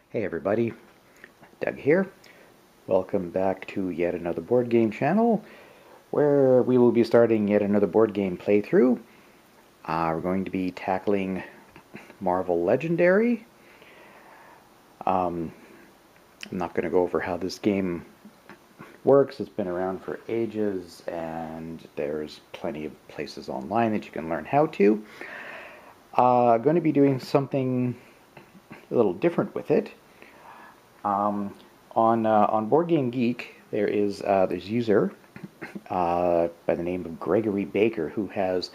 Hey everybody, Doug here. Welcome back to yet another board game channel where we will be starting yet another board game playthrough. We're going to be tackling Marvel Legendary. I'm not going to go over how this game works. It's been around for ages and there's plenty of places online that you can learn how to. Going to be doing something a little different with it. On Board Game Geek, there's user by the name of Gregory Baker who has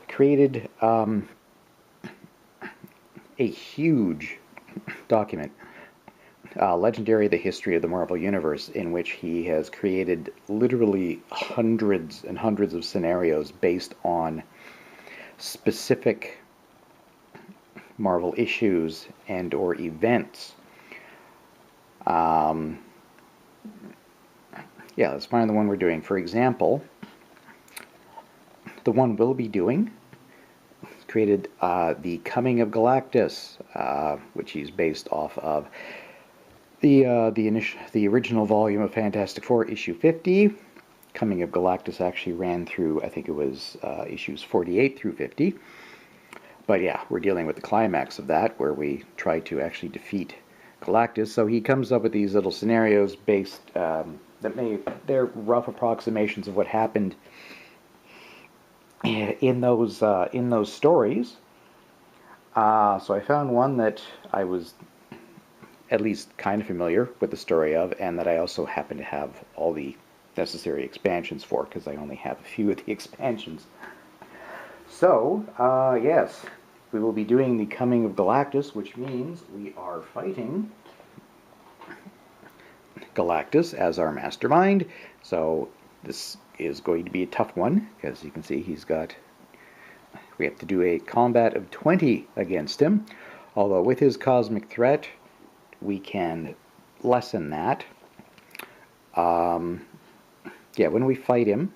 created a huge document, Legendary: The History of the Marvel Universe, in which he has created literally hundreds and hundreds of scenarios based on specific Marvel issues and or events. Yeah, let's find the one we're doing. For example, the one we'll be doing created The Coming of Galactus, which he's based off of the original volume of Fantastic Four, issue 50. Coming of Galactus actually ran through, I think it was issues 48 through 50. But yeah, we're dealing with the climax of that, where we try to actually defeat Galactus. So he comes up with these little scenarios based they're rough approximations of what happened in those stories. So I found one that I was at least kind of familiar with the story of, and that I also happen to have all the necessary expansions for, because I only have a few of the expansions. So, yes, we will be doing The Coming of Galactus, which means we are fighting Galactus as our mastermind. So this is going to be a tough one, because you can see we have to do a combat of 20 against him. Although with his cosmic threat, we can lessen that. Yeah, when we fight him,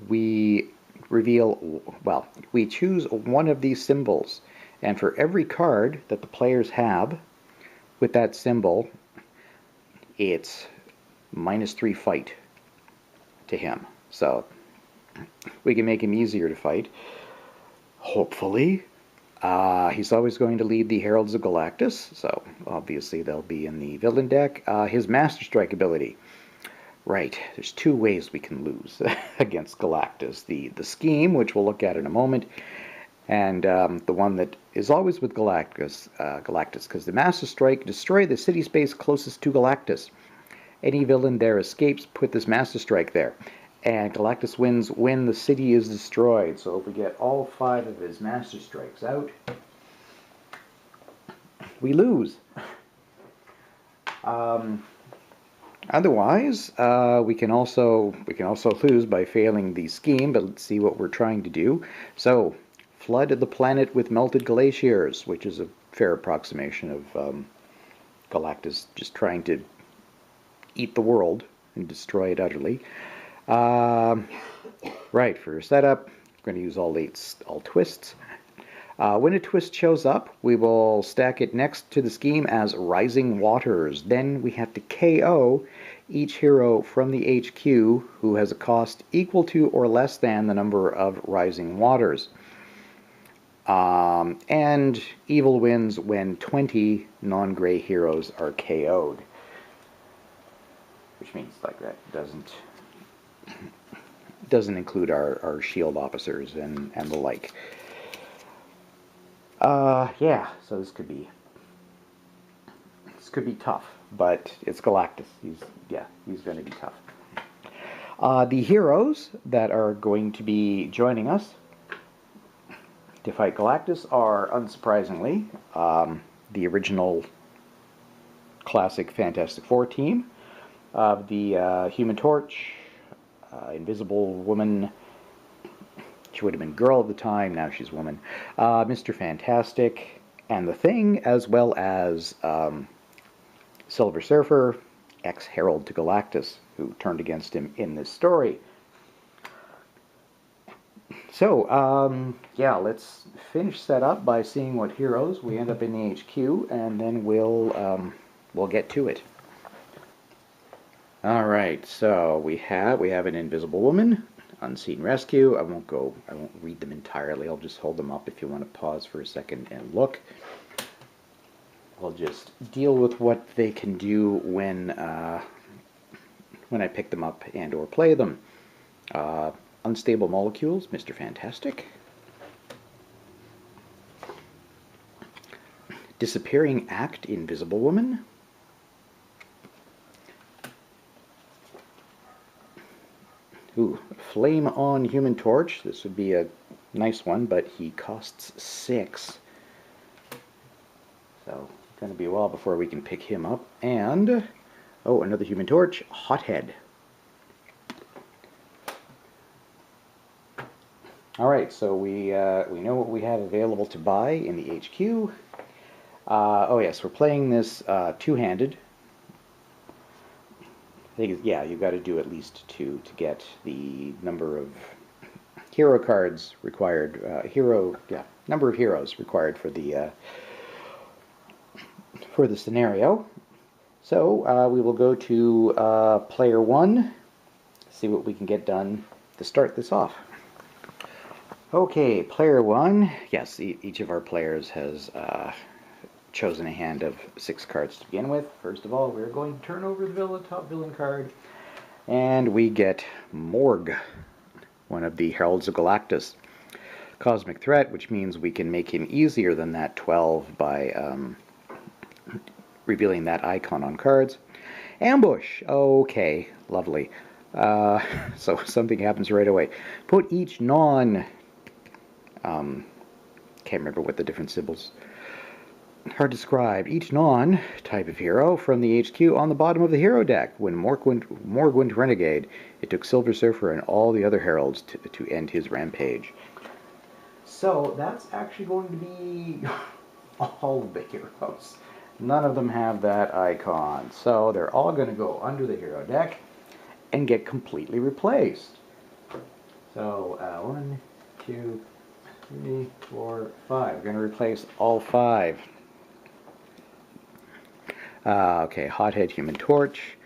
we we choose one of these symbols, and for every card that the players have with that symbol, it's -3 fight to him. So we can make him easier to fight, hopefully. He's always going to lead the Heralds of Galactus, so obviously they'll be in the villain deck. His Master Strike ability. Right, there's two ways we can lose against Galactus. The scheme, which we'll look at in a moment, and the one that is always with Galactus, because the Master Strike, destroy the city space closest to Galactus. Any villain there escapes, put this Master Strike there. And Galactus wins when the city is destroyed. So if we get all 5 of his Master Strikes out, we lose. Otherwise, we can also lose by failing the scheme, but let's see what we're trying to do. So, flood the planet with melted glaciers, which is a fair approximation of Galactus just trying to eat the world and destroy it utterly. Right, for setup, we're going to use all twists. When a twist shows up, we will stack it next to the scheme as Rising Waters. Then we have to KO each hero from the HQ who has a cost equal to or less than the number of Rising Waters. And evil wins when 20 non-gray heroes are KO'd. Which means like that doesn't include our shield officers and the like. Yeah, so this could be tough, but it's Galactus. He's going to be tough. The heroes that are going to be joining us to fight Galactus are, unsurprisingly, the original classic Fantastic Four team of the Human Torch, Invisible Woman. She would have been girl at the time, now she's woman. Mr. Fantastic and the Thing, as well as Silver Surfer, ex-Herald to Galactus, who turned against him in this story. So, yeah, let's finish that up by seeing what heroes we end up in the HQ, and then we'll get to it. All right, so we have an Invisible Woman, Unseen Rescue. I won't read them entirely. I'll just hold them up if you want to pause for a second and look. I'll just deal with what they can do when I pick them up and or play them. Unstable Molecules, Mr. Fantastic. Disappearing Act, Invisible Woman. Ooh, Flame on Human Torch. This would be a nice one, but he costs 6. So, it's going to be a while before we can pick him up. And, oh, another Human Torch, Hothead. Alright, so we know what we have available to buy in the HQ. Oh yes, we're playing this two-handed. I think, yeah, you've got to do at least 2 to get the number of hero cards required. Number of heroes required for the scenario. So we will go to player 1, see what we can get done to start this off. Okay, player 1. Yes, each of our players has chosen a hand of 6 cards to begin with. First of all, we're going to turn over the top villain card, and we get Morg, one of the Heralds of Galactus. Cosmic threat, which means we can make him easier than that 12 by revealing that icon on cards. Ambush. Okay, lovely. So something happens right away. Put each can't remember what the different symbols. Hard to describe. Each non-type of hero from the HQ on the bottom of the hero deck. When Morg went Renegade, it took Silver Surfer and all the other heralds to end his rampage. So that's actually going to be all of the heroes. None of them have that icon. So they're all going to go under the hero deck and get completely replaced. So 1, 2, 3, 4, 5. We're going to replace all 5. Okay, Hothead, Human Torch.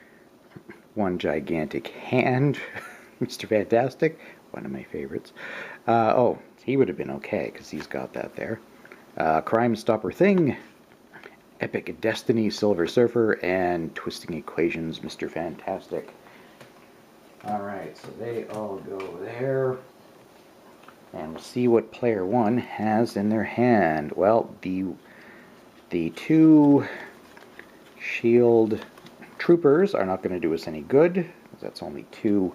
One Gigantic Hand. Mr. Fantastic. One of my favorites. Oh, he would have been okay, because he's got that there. Crime Stopper Thing. Epic Destiny, Silver Surfer. And Twisting Equations, Mr. Fantastic. Alright, so they all go there. And we'll see what player 1 has in their hand. Well, the 2 shield troopers are not going to do us any good. That's only 2.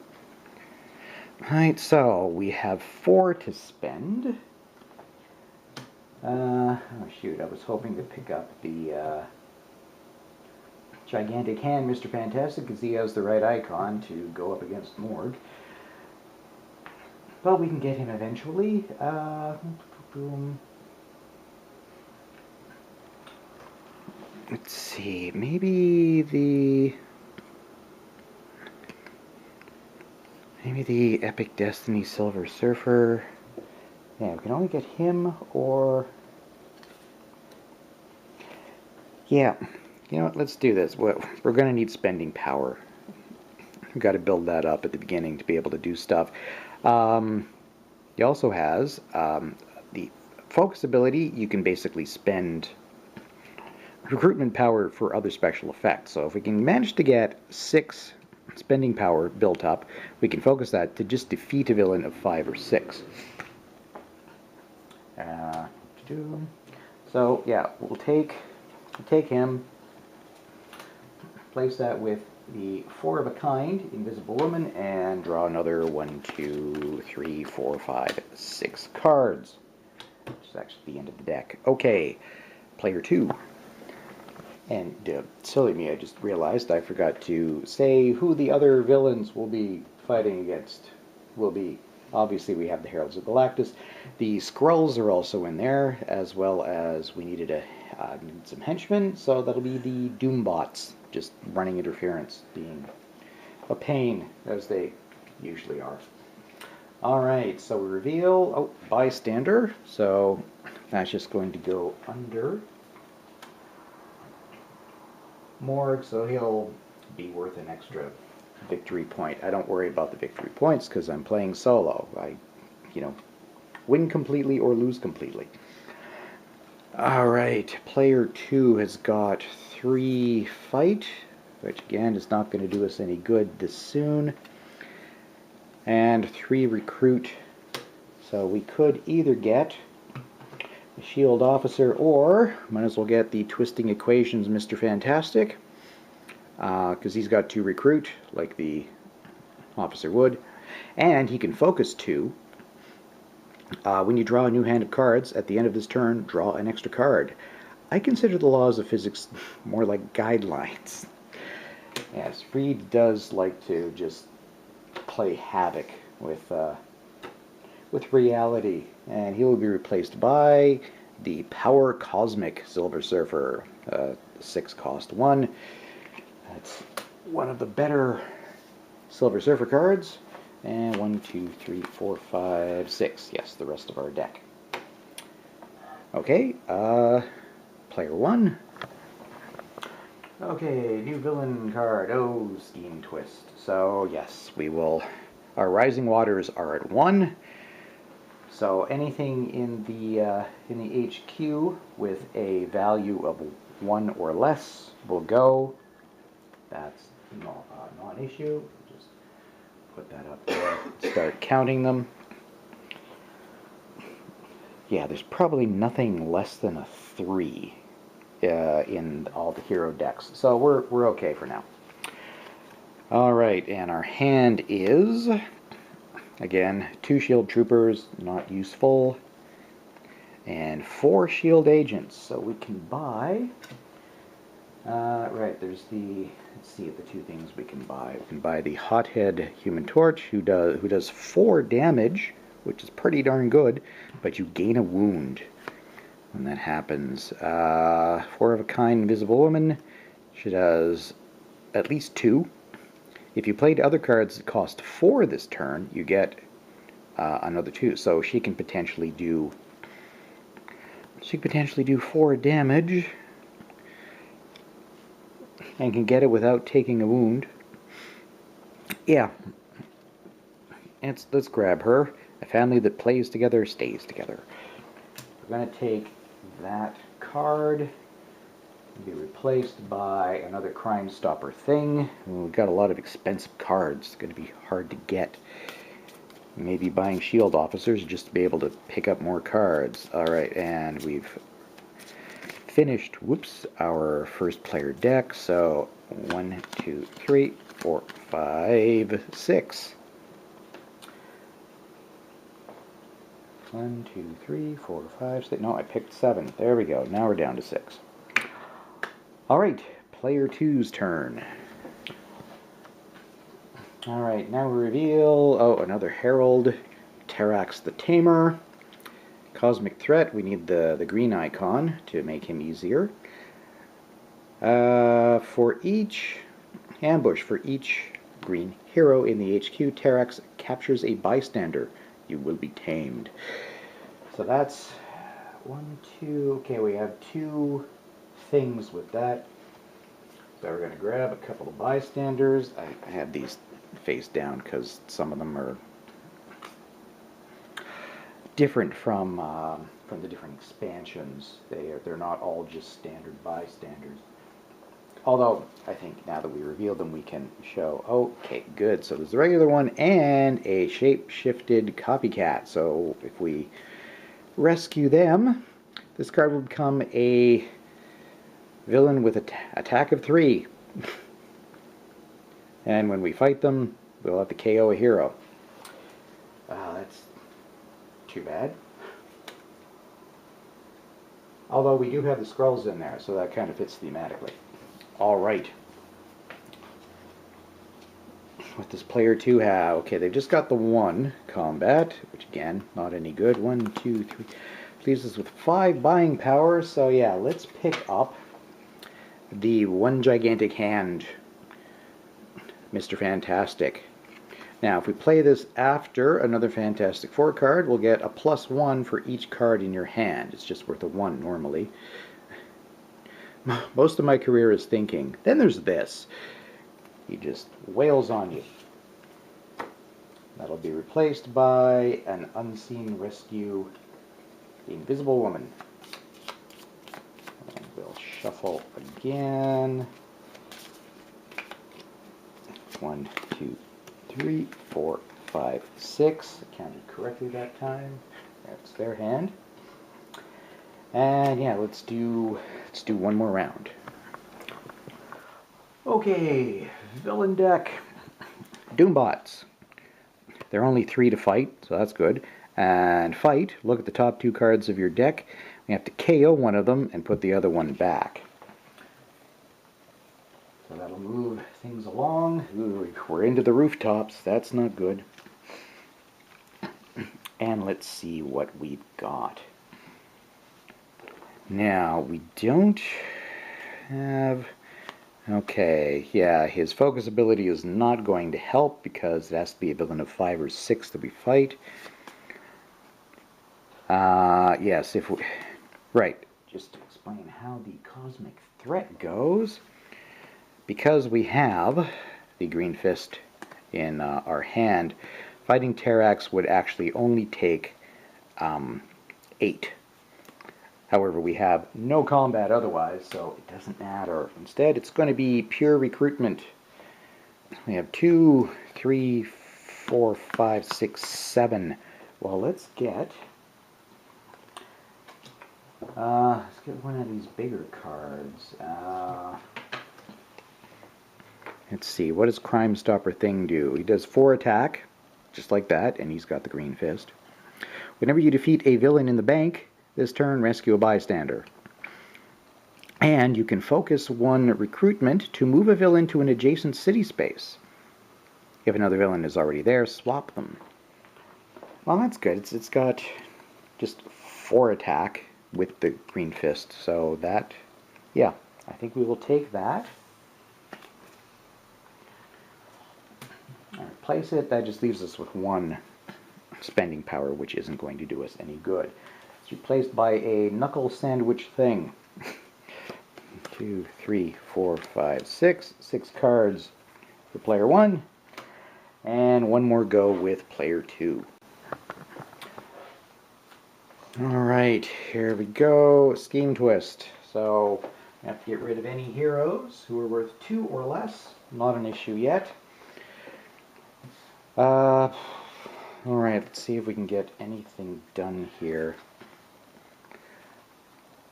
Alright, so we have 4 to spend. Oh shoot, I was hoping to pick up the Gigantic Hand, Mr. Fantastic, because he has the right icon to go up against Morg. But we can get him eventually. Let's see, maybe the Epic Destiny Silver Surfer. Yeah, we can only get him, or yeah, you know what, let's do this. We're going to need spending power. We've got to build that up at the beginning to be able to do stuff. He also has the focus ability. You can basically spend recruitment power for other special effects. So if we can manage to get 6 spending power built up, we can focus that to just defeat a villain of 5 or 6. So yeah, we'll take him, place that with the 4 of a kind, Invisible Woman, and draw another 1, 2, 3, 4, 5, 6 cards. Which is actually the end of the deck. Okay, player 2. And silly me, I just realized I forgot to say who the other villains will be fighting against. Obviously we have the Heralds of Galactus. The Skrulls are also in there, as well as we needed some henchmen, so that'll be the Doombots, just running interference, being a pain, as they usually are. Alright, so we reveal, oh, bystander, so that's just going to go under Morg, so he'll be worth an extra victory point. I don't worry about the victory points because I'm playing solo. I, win completely or lose completely. Alright, player 2 has got 3 fight, which again is not going to do us any good this soon. And 3 recruit, so we could either get the shield officer or might as well get the twisting equations Mr. Fantastic, because he's got 2 recruit like the officer would, and he can focus 2. When you draw a new hand of cards at the end of this turn, draw an extra card. I consider the laws of physics more like guidelines. Yes, Reed does like to just play havoc with reality, and he will be replaced by the Power Cosmic Silver Surfer, 6 cost 1. That's one of the better Silver Surfer cards. And 1, 2, 3, 4, 5, 6. Yes, the rest of our deck. Okay, player 1. Okay, new villain card. Oh, Scheme Twist. So, yes, we will... Our Rising Waters are at 1. So anything in the HQ with a value of 1 or less will go. That's not an issue. Just put that up there. Start counting them. Yeah, there's probably nothing less than a 3 in all the hero decks. So we're okay for now. Alright, and our hand is, again, 2 shield troopers, not useful, and 4 shield agents. So we can buy, right, there's the, let's see the 2 things we can buy. We can buy the Hothead Human Torch, who does 4 damage, which is pretty darn good, but you gain a wound when that happens. 4 of a Kind Invisible Woman, she does at least 2. If you played other cards that cost 4 this turn, you get another 2. So she can potentially do 4 damage and can get it without taking a wound. Yeah. Let's grab her. A family that plays together stays together. We're going to take that card, be replaced by another Crime Stopper thing. We've got a lot of expensive cards. It's going to be hard to get. Maybe buying shield officers just to be able to pick up more cards. Alright, and we've finished, our first player deck. So 1, 2, 3, 4, 5, 6. 1, 2, 3, 4, 5, 6. No, I picked 7. There we go. Now we're down to 6. Alright, player 2's turn. Alright, now we reveal, another Herald, Terrax the Tamer. Cosmic Threat, we need the green icon to make him easier. For each ambush, for each green hero in the HQ, Terrax captures a bystander. You will be tamed. So that's 1, 2, okay, we have 2 things with that. So we're going to grab a couple of bystanders. I have these face down because some of them are different from the different expansions. They're not all just standard bystanders. Although I think now that we revealed them, we can show. Okay, good. So there's the regular one and a shape-shifted copycat. So if we rescue them, this card will become a villain with attack of 3. And when we fight them, we'll have to KO a hero. That's too bad. Although we do have the Skrulls in there, so that kind of fits thematically. Alright. What does player 2 have? Okay, they've just got the 1 combat, which again, not any good. 1, 2, 3. Leaves us with 5 buying power, so yeah, let's pick up the 1 gigantic hand, Mr. Fantastic. Now, if we play this after another Fantastic Four card, we'll get a +1 for each card in your hand. It's just worth a 1 normally. Most of my career is thinking. Then there's this. He just wails on you. That'll be replaced by an Unseen Rescue, the Invisible Woman. And we'll shuffle again. 1, 2, 3, 4, 5, 6. I counted correctly that time. That's their hand. And yeah, let's do one more round. Okay, villain deck. Doombots. There are only 3 to fight, so that's good. And fight, look at the top 2 cards of your deck. We have to KO one of them and put the other one back. So that'll move things along. Ooh, we're into the rooftops. That's not good. And let's see what we've got. Now, we don't have... Okay, yeah, his focus ability is not going to help because it has to be a villain of 5 or 6 that we fight. Yes, if we... Right, just to explain how the cosmic threat goes. Because we have the Green Fist in our hand, fighting Terrax would actually only take 8. However, we have no combat otherwise, so it doesn't matter. Instead, it's going to be pure recruitment. We have 2, 3, 4, 5, 6, 7. Well, let's get one of these bigger cards. Let's see, what does Crime Stopper Thing do? He does 4 attack, just like that, and he's got the Green Fist. Whenever you defeat a villain in the bank, this turn, rescue a bystander. And you can focus 1 recruitment to move a villain to an adjacent city space. If another villain is already there, swap them. Well, that's good. It's got just 4 attack with the Green Fist. So that, yeah, I think we will take that. Replace it. That just leaves us with 1 spending power, which isn't going to do us any good. It's replaced by a knuckle sandwich thing. 2, 3, 4, 5, 6. 6 cards for player 1. And 1 more go with player 2. Alright, here we go. Scheme twist. So, we have to get rid of any heroes who are worth 2 or less. Not an issue yet. Alright, let's see if we can get anything done here.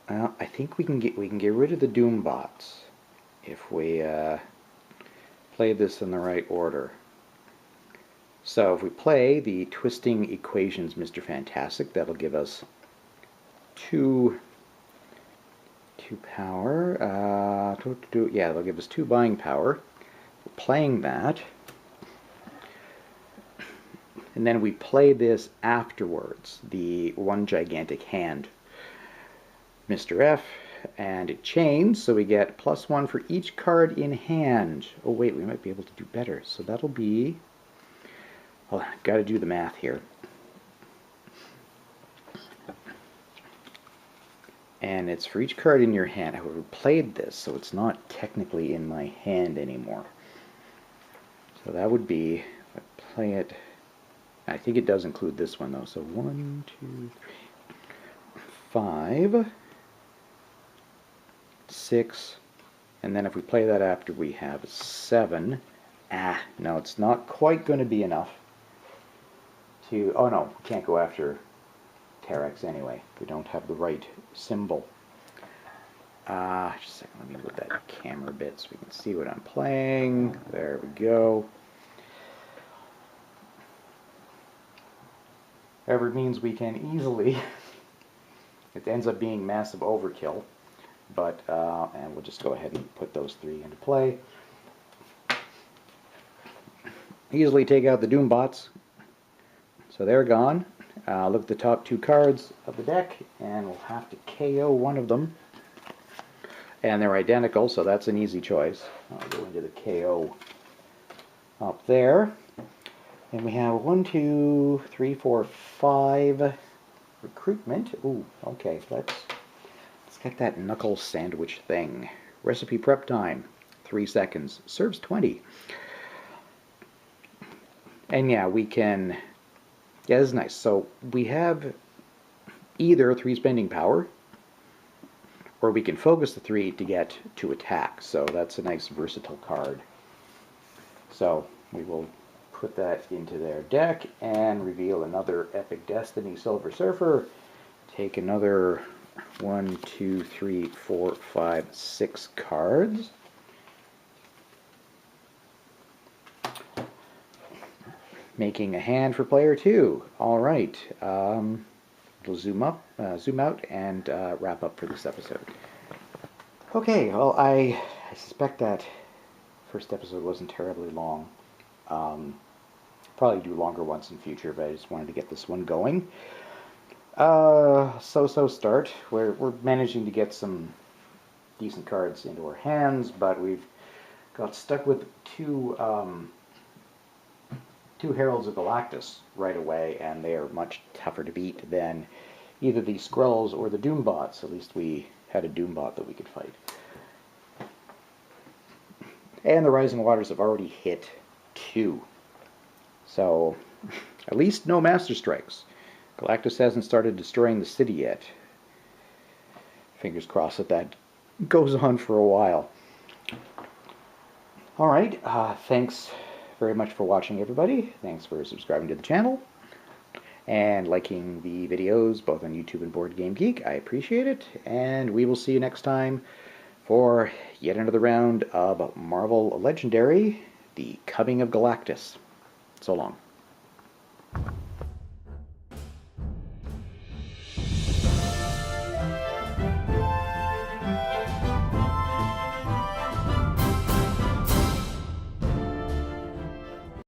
I think we can get rid of the Doombots if we play this in the right order. So if we play the Twisting Equations Mr. Fantastic, that'll give us 2 power. Yeah, that'll give us 2 buying power. We're playing that. And then we play this afterwards, the One Gigantic Hand, Mr. F, and it chains, so we get +1 for each card in hand. Oh wait, we might be able to do better. So that'll be... Well, I've got to do the math here. And it's for each card in your hand. However, we played this, so it's not technically in my hand anymore. So that would be, if I play it... I think it does include this one though. So 1, 2, 3, 5, 6, and then if we play that after, we have 7. No, it's not quite going to be enough to... Oh no, we can't go after Terrax anyway. We don't have the right symbol. Just a second, let me move that camera a bit so we can see what I'm playing. There we go. However, it means we can easily... It ends up being massive overkill. But, and we'll just go ahead and put those 3 into play. Easily take out the Doombots. So they're gone. Look at the top 2 cards of the deck, and we'll have to KO one of them. And they're identical, so that's an easy choice. I'll go into the KO up there. And we have 1, 2, 3, 4, 5 recruitment. Ooh, okay, let's get that knuckle sandwich thing. Recipe prep time, 3 seconds. Serves 20. And yeah, we can... Yeah, this is nice. So we have either 3 spending power, or we can focus the 3 to get to attack. So that's a nice versatile card. So we will put that into their deck and reveal another Epic Destiny Silver Surfer. Take another 1, 2, 3, 4, 5, 6 cards. Making a hand for player 2. All right. We'll zoom out, and wrap up for this episode. Okay, well, I suspect that first episode wasn't terribly long. Probably do longer ones in future, but I just wanted to get this one going. So start. We're managing to get some decent cards into our hands, but we've got stuck with two Heralds of Galactus right away, and they are much tougher to beat than either the Skrulls or the Doombots. At least we had a Doombot that we could fight. And the Rising Waters have already hit 2. So, at least no Master Strikes. Galactus hasn't started destroying the city yet. Fingers crossed that goes on for a while. Alright, thanks very much for watching, everybody. Thanks for subscribing to the channel and liking the videos both on YouTube and Board Game Geek. I appreciate it, and we will see you next time for yet another round of Marvel Legendary, The Coming of Galactus. So long.